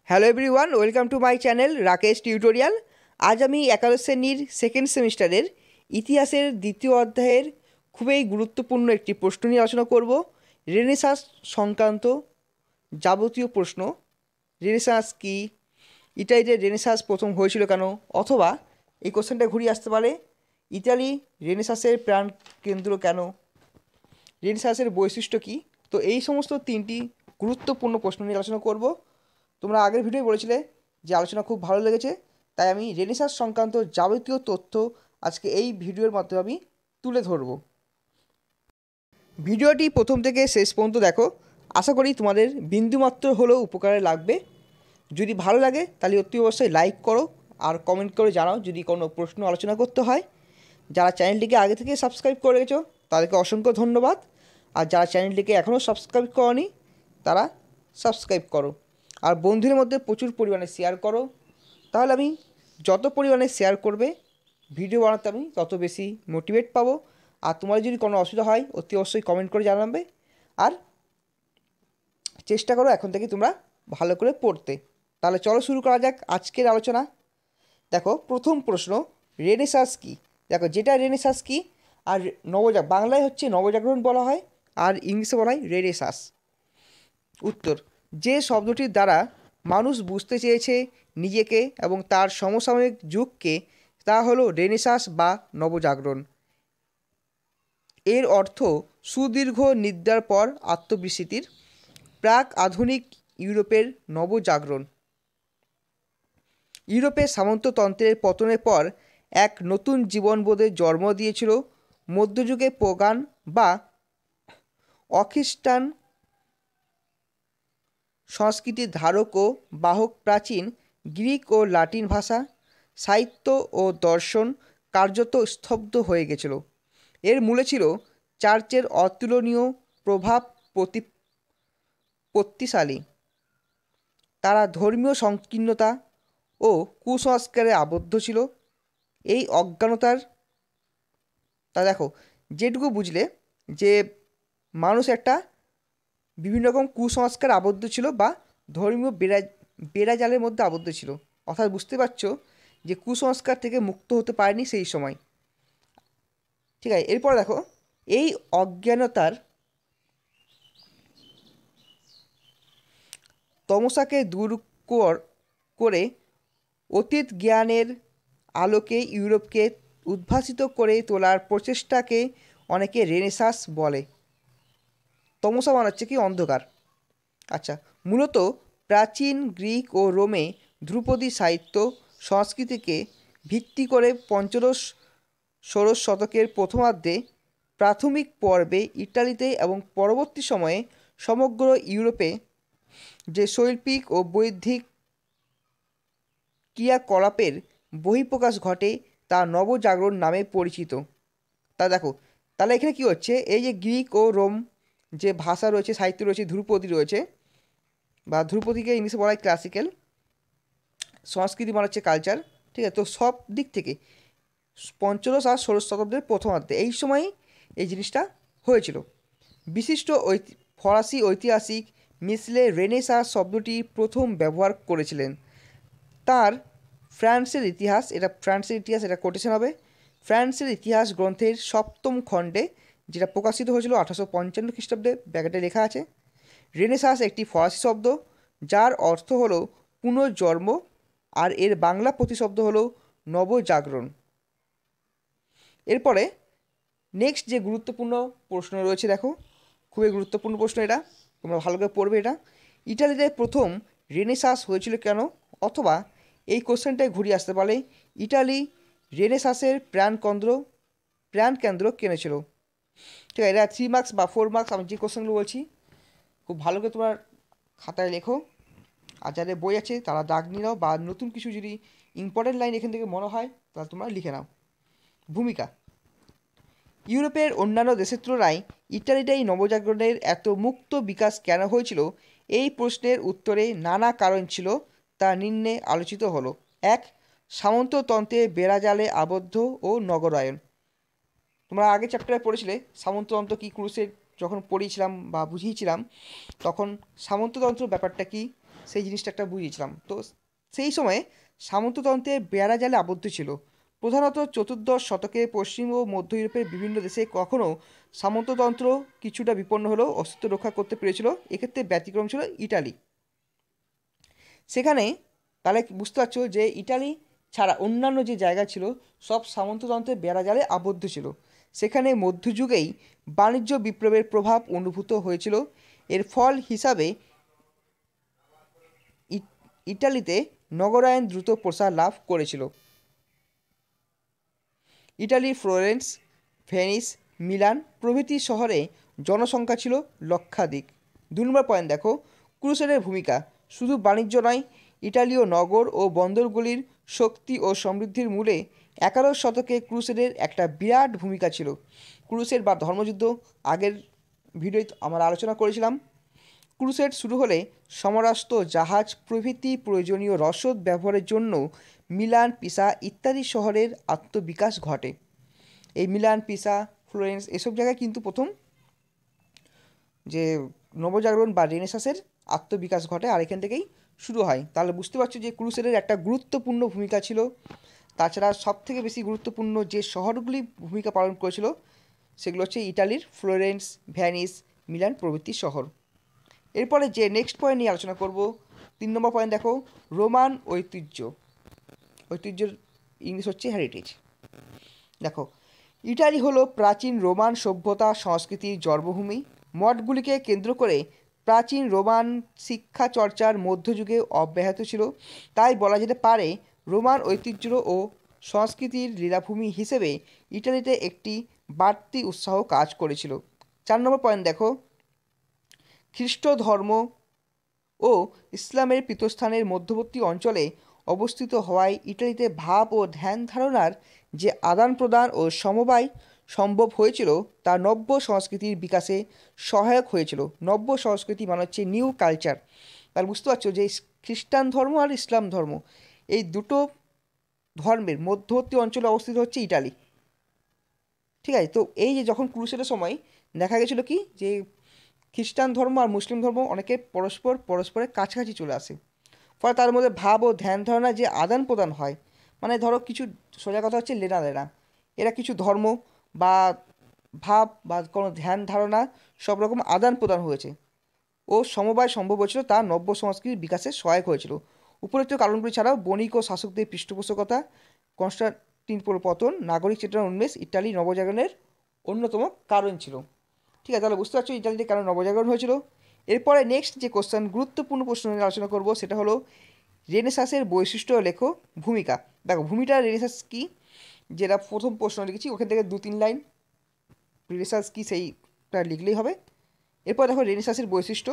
Hello everyone, welcome to my channel Rakesh tutorial. আজ আমি একাদশ শ্রেণীর সেকেন্ড সেমিস্টারের ইতিহাসের দ্বিতীয় অধ্যায়ের খুবই গুরুত্বপূর্ণ একটি প্রশ্ন নিয়ে আলোচনা করব। রেনেসাঁস সংক্রান্ত যাবতীয় প্রশ্ন। রেনেসাঁস কি, ইটালিতে রেনেসাঁস প্রথম হয়েছিল কেন, অথবা এই কোশ্চেনটা ঘুরিয়ে আসতে পারে ইতালি রেনেসাঁসের প্রাণ কেন্দ্র কেন, রেনেসাঁসের বৈশিষ্ট্য কী। তো এই সমস্ত তিনটি গুরুত্বপূর্ণ প্রশ্ন নিয়ে আলোচনা করব। তোমরা আগের ভিডিওয় বলেছিলে যে আলোচনা খুব ভালো লেগেছে, তাই আমি রেনেসাঁস সংক্রান্ত যাবতীয় তথ্য আজকে এই ভিডিওর মাধ্যমে আমি তুলে ধরব। ভিডিওটি প্রথম থেকে শেষ পর্যন্ত দেখো, আশা করি তোমাদের বিন্দুমাত্র হলেও উপকারে লাগবে। যদি ভালো লাগে তাহলে অতি অবশ্যই লাইক করো আর কমেন্ট করে জানাও যদি কোনো প্রশ্ন আলোচনা করতে হয়। যারা চ্যানেলটিকে আগে থেকে সাবস্ক্রাইব করে রেখেছো তাদেরকে অসংখ্য ধন্যবাদ, আর যারা চ্যানেলটিকে এখনও সাবস্ক্রাইব করোনি তারা সাবস্ক্রাইব করো, আর বন্ধুদের মধ্যে প্রচুর পরিমাণে শেয়ার করো। তাহলে আমি যত পরিমাণে শেয়ার করবে ভিডিও বানাতে আমি তত বেশি মোটিভেট পাবো। আর তোমার যদি কোনো অসুবিধা হয় অতি অবশ্যই কমেন্ট করে জানাবে, আর চেষ্টা করো এখন থেকে তোমরা ভালো করে পড়তে। তাহলে চলো শুরু করা যাক আজকের আলোচনা। দেখো, প্রথম প্রশ্ন, রেনেসাঁস কী। দেখো, যেটা রেনেসাঁস কী, আর বাংলায় হচ্ছে নবজাগরণ বলা হয়, আর ইংলিশে বলা হয় রেনেসাঁস। উত্তর, যে শব্দটির দ্বারা মানুষ বুঝতে চেয়েছে নিজেকে এবং তার সমসাময়িক যুগকে, তা হলো রেনেসাঁস বা নবজাগরণ। এর অর্থ সুদীর্ঘ নিদ্রার পর আত্মবিস্মৃতির, প্রাক আধুনিক ইউরোপের নবজাগরণ। ইউরোপের সামন্ততন্ত্রের পতনের পর এক নতুন জীবনবোধের জন্ম দিয়েছিল মধ্যযুগে পোগান বা অখ্রিস্টান সংস্কৃতির ধারক ও বাহক প্রাচীন গ্রিক ও লাতিন ভাষা, সাহিত্য ও দর্শন কার্যত স্তব্ধ হয়ে গেছিল। এর মূলে ছিল চার্চের অতুলনীয় প্রভাব প্রতিপত্তিশালী। তারা ধর্মীয় সংকীর্ণতা ও কুসংস্কারে আবদ্ধ ছিল। এই অজ্ঞানতার দেখো, যেটুকু বুঝলে যে মানুষ একটা বিভিন্ন রকম কুসংস্কার আবদ্ধ ছিল বা ধর্মীয় বেড়াজালের মধ্যে আবদ্ধ ছিল, অর্থাৎ বুঝতে পারছো যে কুসংস্কার থেকে মুক্ত হতে পারেনি সেই সময়। ঠিক আছে, এরপর দেখো, এই অজ্ঞানতার তমসাকে দূর করে অতীত জ্ঞানের আলোকে ইউরোপকে উদ্ভাসিত করে তোলার প্রচেষ্টাকে অনেকে রেনেসাঁস বলে। তমসা মানে হচ্ছে কি অন্ধকার। আচ্ছা, মূলত প্রাচীন গ্রিক ও রোমে ধ্রুপদী সাহিত্য সংস্কৃতিকে ভিত্তি করে পঞ্চদশ ষোড়শ শতকের প্রথমার্ধে প্রাথমিক পর্বে ইটালিতে এবং পরবর্তী সময়ে সমগ্র ইউরোপে যে শৈল্পিক ও বৌদ্ধিক ক্রিয়াকলাপের বহিঃপ্রকাশ ঘটে তা নবজাগরণ নামে পরিচিত। তা দেখো, তাহলে এখানে কী হচ্ছে, এই যে গ্রিক ও রোম যে ভাষা রয়েছে, সাহিত্য রয়েছে, ধ্রুপদী রয়েছে, বা ধ্রুপদীকে ইংলিশে বলা হয় ক্লাসিক্যাল, সংস্কৃতি মানে হচ্ছে কালচার। ঠিক আছে, তো সব দিক থেকে পঞ্চদশ আর ষোড়শ শতাব্দীর প্রথমার্ধে এই সময়ই এই জিনিসটা হয়েছিল। বিশিষ্ট ফরাসি ঐতিহাসিক মিসলে রেনেসাঁ শব্দটি প্রথম ব্যবহার করেছিলেন। তার ফ্রান্সের ইতিহাস, এটা কোটেশন হবে, ফ্রান্সের ইতিহাস গ্রন্থের সপ্তম খণ্ডে, যেটা প্রকাশিত হয়েছিল 1855 খ্রিস্টাব্দে, ব্যাকেটে লেখা আছে, রেনেসাঁস একটি ফরাসি শব্দ যার অর্থ হলো পুনর্জন্ম, আর এর বাংলা প্রতিশব্দ হলো নবজাগরণ। এরপরে নেক্সট যে গুরুত্বপূর্ণ প্রশ্ন রয়েছে, দেখো খুবই গুরুত্বপূর্ণ প্রশ্ন, এটা তোমরা ভালো করে পড়বে। এটা, ইটালিতে প্রথম রেনেসাঁস হয়েছিল কেন, অথবা এই কোশ্চেনটাই ঘুরিয়ে আসতে পারে ইটালি রেনেসাঁসের প্রাণকেন্দ্র কেন ছিল। ঠিক আছে, এটা 3 মার্কস বা 4 মার্কস। আমি যে কোশ্চেনগুলো বলছি খুব ভালো করে তোমার খাতায় লেখো, আর যাদের বই আছে তারা দাগ নিয়ে নাও, বা নতুন কিছু যদি ইম্পর্টেন্ট লাইন এখান থেকে মনে হয় তাহলে তোমরা লিখে নাও। ভূমিকা, ইউরোপের অন্যান্য দেশের তুলনায় ইটালিটাই নবজাগরণের এত মুক্ত বিকাশ কেন হয়েছিল, এই প্রশ্নের উত্তরে নানা কারণ ছিল, তা নিম্নে আলোচিত হলো। 1. সামন্ততন্ত্রে বেড়াজালে আবদ্ধ ও নগরায়ন। তোমরা আগে চ্যাপ্টারে পড়েছিলে সামন্ততন্ত্র কী, ক্রুসের যখন পড়িয়েছিলাম বা বুঝিয়েছিলাম তখন সামন্ততন্ত্র ব্যাপারটা কি, সেই জিনিসটা একটা বুঝিয়েছিলাম। তো সেই সময়ে সামন্ততন্ত্রের বেড়া জালে আবদ্ধ ছিল। প্রধানত চতুর্দশ শতকে পশ্চিম ও মধ্য ইউরোপের বিভিন্ন দেশে কখনও সামন্ততন্ত্র কিছুটা বিপন্ন হলেও অস্তিত্ব রক্ষা করতে পেরেছিল। এক্ষেত্রে ব্যতিক্রম ছিল ইটালি। সেখানে তাহলে বুঝতে পারছো যে ইটালি ছাড়া অন্যান্য যে জায়গা ছিল সব সামন্ততন্ত্রের বেড়াজালে আবদ্ধ ছিল। সেখানে মধ্যযুগেই বাণিজ্য বিপ্লবের প্রভাব অনুভূত হয়েছিল। এর ফল হিসাবে ইটালিতে নগরায়ন দ্রুত প্রসার লাভ করেছিল। ইটালির ফ্লোরেন্স, ভেনিস, মিলান প্রভৃতি শহরে জনসংখ্যা ছিল লক্ষাধিক। 2 নম্বর পয়েন্ট দেখো, ক্রুসেডের ভূমিকা। শুধু বাণিজ্য নয়, ইটালীয় নগর ও বন্দরগুলির শক্তি ও সমৃদ্ধির মূলে 11 শতকে ক্রুসেডের একটা বিরাট ভূমিকা ছিল। ক্রুসেড বা ধর্মযুদ্ধ আগের ভিডিওতে আমরা আলোচনা করেছিলাম। ক্রুসেড শুরু হলে সমরাস্ত্র, জাহাজ প্রভৃতি প্রয়োজনীয় রসদ ব্যবহারের জন্য মিলান, পিসা ইত্যাদি শহরের আত্মবিকাশ ঘটে। এই মিলান, পিসা, ফ্লোরেন্স এসব জায়গায় কিন্তু প্রথম যে নবজাগরণ বা রেনেসাঁসের আত্মবিকাশ ঘটে, আর এখান থেকেই শুরু হয়। তাহলে বুঝতে পারছো যে ক্রুসেডের একটা গুরুত্বপূর্ণ ভূমিকা ছিল। তাছাড়া সবথেকে বেশি গুরুত্বপূর্ণ যে শহরগুলি ভূমিকা পালন করেছিল সেগুলো হচ্ছে ইটালির ফ্লোরেন্স, ভ্যানিস, মিলান প্রভৃতি শহর। এরপরে যে নেক্সট পয়েন্ট নিয়ে আলোচনা করব, 3 নম্বর পয়েন্ট দেখো, রোমান ঐতিহ্য। ঐতিহ্যের ইংলিশ হচ্ছে হেরিটেজ। দেখো, ইটালি হলো প্রাচীন রোমান সভ্যতা সংস্কৃতির জন্মভূমি। মঠগুলিকে কেন্দ্র করে প্রাচীন রোমান শিক্ষা চর্চার মধ্যযুগে অব্যাহত ছিল। তাই বলা যেতে পারে রোমান ঐতিহ্য ও সংস্কৃতির লীলাভূমি হিসেবে ইটালিতে একটি বাড়তি উৎসাহ কাজ করেছিল। 4 নম্বর পয়েন্ট দেখো, খ্রিস্ট ধর্ম ও ইসলামের পীঠস্থানের মধ্যবর্তী অঞ্চলে অবস্থিত হওয়ায় ইটালিতে ভাব ও ধ্যান ধারণার যে আদান প্রদান ও সমবায় সম্ভব হয়েছিল তা নব্য সংস্কৃতির বিকাশে সহায়ক হয়েছিল। নব্য সংস্কৃতি মানে হচ্ছে নিউ কালচার। তাহলে বুঝতে পারছো যে খ্রিস্টান ধর্ম আর ইসলাম ধর্ম এই দুটো ধর্মের মধ্যবর্তী অঞ্চলে অবস্থিত হচ্ছে ইটালি। ঠিক আছে, তো এই যে যখন ক্রুসেডের সময় দেখা গেছিলো কি যে খ্রিস্টান ধর্ম আর মুসলিম ধর্ম অনেকে পরস্পরের কাছাকাছি চলে আসে। ফলে তার মধ্যে ভাব ও ধ্যান ধারণা যে আদান প্রদান হয়, মানে ধরো কিছু সোজা কথা হচ্ছে লেনা দেনা, এরা কিছু ধর্ম বা ভাব বা কোনো ধ্যান ধারণা সব রকম আদান প্রদান হয়েছে ও সমবায় সম্ভব হয়েছিল, তা নব্য সংস্কৃতির বিকাশে সহায়ক হয়েছিল। উপরোক্ত কারণগুলি ছাড়াও বণিক ও শাসকদের পৃষ্ঠপোষকতা, কনস্টান্টিনোপল পতন, নাগরিক চেতনার উন্মেষ ইত্যাদি নবজাগরণের অন্যতম কারণ ছিল। ঠিক আছে, তাহলে বুঝতে পারছো ইটালিতে কেন নবজাগরণ হয়েছিল। এরপরে নেক্সট যে কোশ্চেন, গুরুত্বপূর্ণ প্রশ্ন নিয়ে আলোচনা করব সেটা হলো রেনেসাঁসের বৈশিষ্ট্য লেখো, ভূমিকা। দেখো ভূমিটা রেনেসাঁস কী, যেটা প্রথম প্রশ্ন লিখেছি ওখান থেকে 2-3 লাইন রেনেসাঁস কী সেইটা লিখলেই হবে। এরপর দেখো রেনেসাঁসের বৈশিষ্ট্য,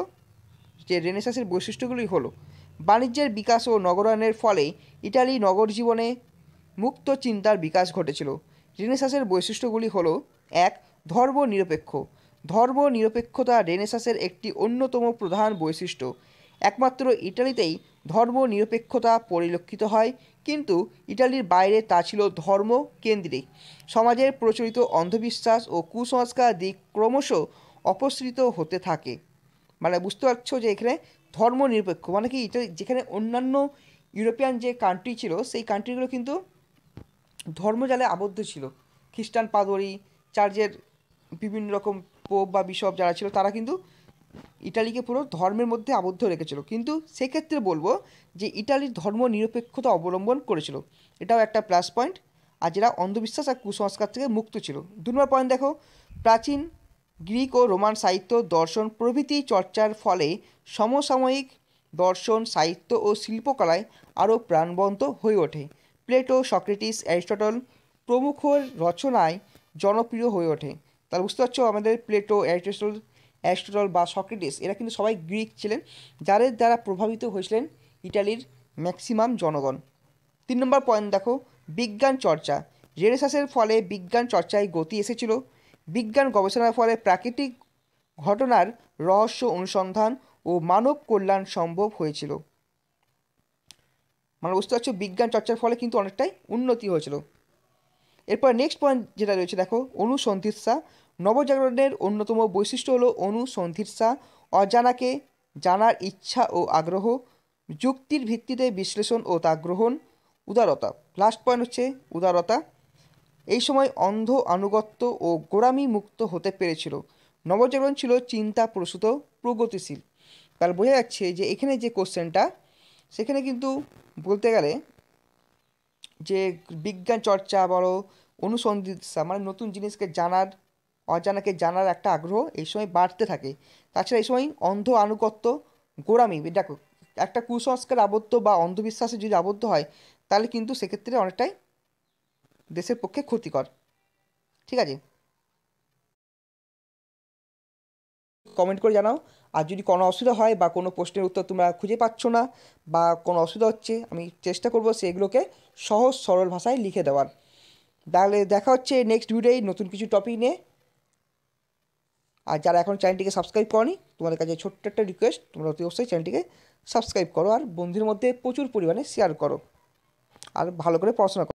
যে রেনেসাঁসের বৈশিষ্ট্যগুলি হলো বাণিজ্যের বিকাশ ও নগরায়নের ফলে ইটালি নগর জীবনে মুক্ত চিন্তার বিকাশ ঘটেছিল। রেনেসাঁসের বৈশিষ্ট্যগুলি হলো: 1. ধর্ম নিরপেক্ষ। ধর্ম নিরপেক্ষতা রেনেসাঁসের একটি অন্যতম প্রধান বৈশিষ্ট্য। একমাত্র ইটালিতেই ধর্ম নিরপেক্ষতা পরিলক্ষিত হয়, কিন্তু ইটালির বাইরে তা ছিল ধর্ম কেন্দ্রিক। সমাজের প্রচলিত অন্ধবিশ্বাস ও কুসংস্কার দিক ক্রমশ অপসৃত হতে থাকে। মানে বুঝতে পারছো যে এখানে ধর্ম নিরপেক্ষ মানে কি, ইটালি যেখানে অন্যান্য ইউরোপিয়ান যে কান্ট্রি ছিল সেই কান্ট্রিগুলো কিন্তু ধর্মজালে আবদ্ধ ছিল। খ্রিস্টান পাদরি, চার্চের বিভিন্ন রকম পোপ বা বিশপ যারা ছিল তারা কিন্তু ইটালিকে পুরো ধর্মের মধ্যে আবদ্ধ রেখেছিল। কিন্তু সেক্ষেত্রে বলবো যে ইটালির ধর্ম নিরপেক্ষতা অবলম্বন করেছিল, এটাও একটা প্লাস পয়েন্ট। আর যেটা অন্ধবিশ্বাস আর কুসংস্কার থেকে মুক্ত ছিল। 2 নম্বর পয়েন্ট দেখো, প্রাচীন গ্রিক ও রোমান সাহিত্য, দর্শন প্রভৃতি চর্চার ফলে সমসাময়িক দর্শন, সাহিত্য ও শিল্পকলায় আরও প্রাণবন্ত হয়ে ওঠে। প্লেটো, সক্রেটিস, অ্যারিস্টটল প্রমুখ রচনায় জনপ্রিয় হয়ে ওঠে। তাহলে বুঝতে পারছো আমাদের প্লেটো, অ্যারিস্টটল বা সক্রেটিস এরা কিন্তু সবাই গ্রিক ছিলেন, যাদের দ্বারা প্রভাবিত হয়েছিলেন ইটালির ম্যাক্সিমাম জনগণ। 3 নম্বর পয়েন্ট দেখো, বিজ্ঞান চর্চা। রেনেসাঁসের ফলে বিজ্ঞান চর্চায় গতি এসেছিল। বিজ্ঞান গবেষণার ফলে প্রাকৃতিক ঘটনার রহস্য অনুসন্ধান ও মানব কল্যাণ সম্ভব হয়েছিল। মানে বুঝতে পারছো বিজ্ঞান চর্চার ফলে কিন্তু অনেকটাই উন্নতি হয়েছিল। এরপর নেক্সট পয়েন্ট যেটা রয়েছে দেখো, অনুসন্ধিৎসা। নবজাগরণের অন্যতম বৈশিষ্ট্য হলো অনুসন্ধিৎসা, অজানাকে জানার ইচ্ছা ও আগ্রহ। যুক্তির ভিত্তিতে বিশ্লেষণ ও তা গ্রহণ, উদারতা। লাস্ট পয়েন্ট হচ্ছে উদারতা। এই সময় অন্ধ আনুগত্য ও গোঁড়ামি মুক্ত হতে পেরেছিল। নবজাগরণ ছিল চিন্তা প্রসূত, প্রগতিশীল। তাহলে বোঝা যাচ্ছে যে এখানে যে কোশ্চেনটা, সেখানে কিন্তু বলতে গেলে যে বিজ্ঞান চর্চা বলো, অনুসন্ধিৎসা মানে নতুন জিনিসকে জানার, অজানাকে জানার একটা আগ্রহ এই সময় বাড়তে থাকে। তাছাড়া এই সময় অন্ধ আনুগত্য, গোঁড়ামি, দেখো একটা কুসংস্কার আবদ্ধ বা অন্ধবিশ্বাসে যদি আবদ্ধ হয়, তাহলে কিন্তু সেক্ষেত্রে অনেকটাই দেশের পক্ষে ক্ষতিকর। ঠিক আছে, কমেন্ট করে জানাও। আর যদি কোনো অসুবিধা হয় বা কোনো প্রশ্নের উত্তর তোমরা খুঁজে পাচ্ছ না বা কোনো অসুবিধা হচ্ছে, আমি চেষ্টা করবো সেগুলোকে সহজ সরল ভাষায় লিখে দেওয়ার। তাহলে দেখা হচ্ছে নেক্সট ভিডিওয় নতুন কিছু টপিক নিয়ে। আর যারা এখন চ্যানেলটিকে সাবস্ক্রাইব করনি, তোমাদের কাছে ছোট্ট একটা রিকোয়েস্ট, তোমরা অতি অবশ্যই চ্যানেলটিকে সাবস্ক্রাইব করো আর বন্ধুদের মধ্যে প্রচুর পরিমাণে শেয়ার করো আর ভালো করে পড়াশোনা করো।